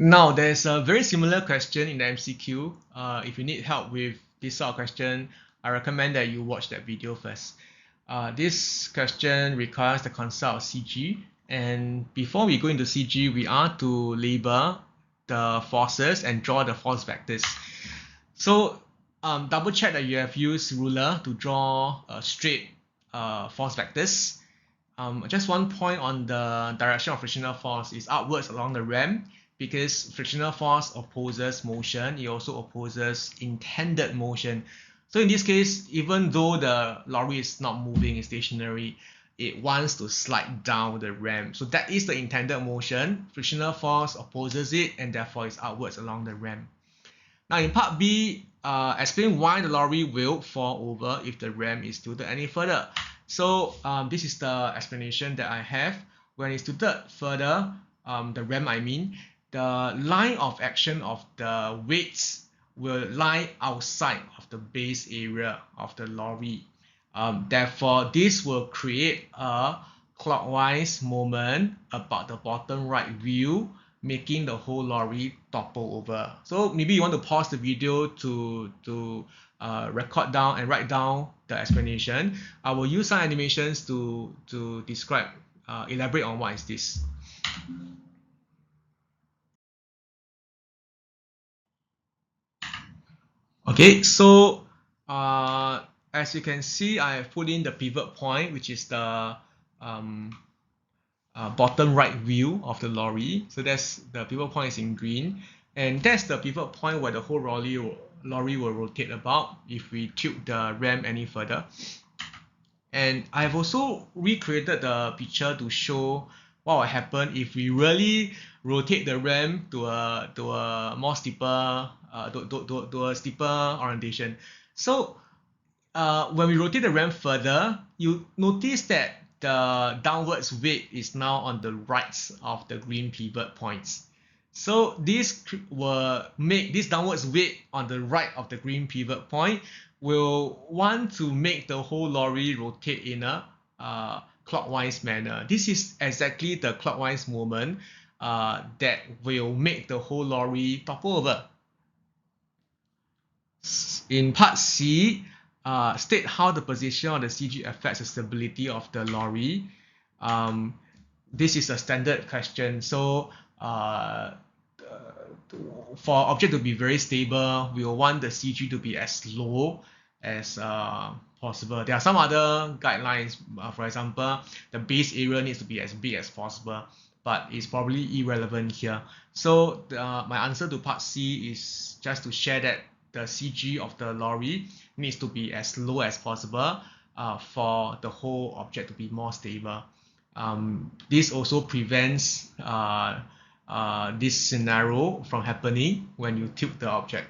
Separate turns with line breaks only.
Now, there's a very similar question in the MCQ. If you need help with this sort of question, I recommend that you watch that video first. This question requires the concept of CG, and before we go into CG, we are to label the forces and draw the force vectors. So double check that you have used ruler to draw straight force vectors. Just one point on the direction of frictional force is upwards along the ramp, because frictional force opposes motion. It also opposes intended motion. So in this case, even though the lorry is not moving, it's stationary, it wants to slide down the ramp. So that is the intended motion. Frictional force opposes it, and therefore it's upwards along the ramp. Now in part B, explain why the lorry will fall over if the ramp is tilted any further. So this is the explanation that I have. When it's tilted further, the ramp I mean, the line of action of the weights will lie outside of the base area of the lorry. Therefore, this will create a clockwise moment about the bottom right wheel, making the whole lorry topple over. So maybe you want to pause the video to record down and write down the explanation. I will use some animations to describe, elaborate on what is this. Okay, so as you can see, I have put in the pivot point, which is the bottom right view of the lorry. So that's the pivot point is in green, and that's the pivot point where the whole lorry will rotate about if we tilt the ramp any further. And I've also recreated the picture to show what will happen if we really rotate the ramp to a more steeper to a steeper orientation. So when we rotate the ramp further, you notice that the downwards weight is now on the right of the green pivot points. So this will make this downwards weight on the right of the green pivot point will want to make the whole lorry rotate in a clockwise manner. This is exactly the clockwise movement that will make the whole lorry topple over. In part C, state how the position of the CG affects the stability of the lorry. This is a standard question. So for object to be very stable, we will want the CG to be as low as possible. There are some other guidelines. For example, the base area needs to be as big as possible, but it's probably irrelevant here. So my answer to part C is just to share that the CG of the lorry needs to be as low as possible for the whole object to be more stable. This also prevents this scenario from happening when you tilt the object.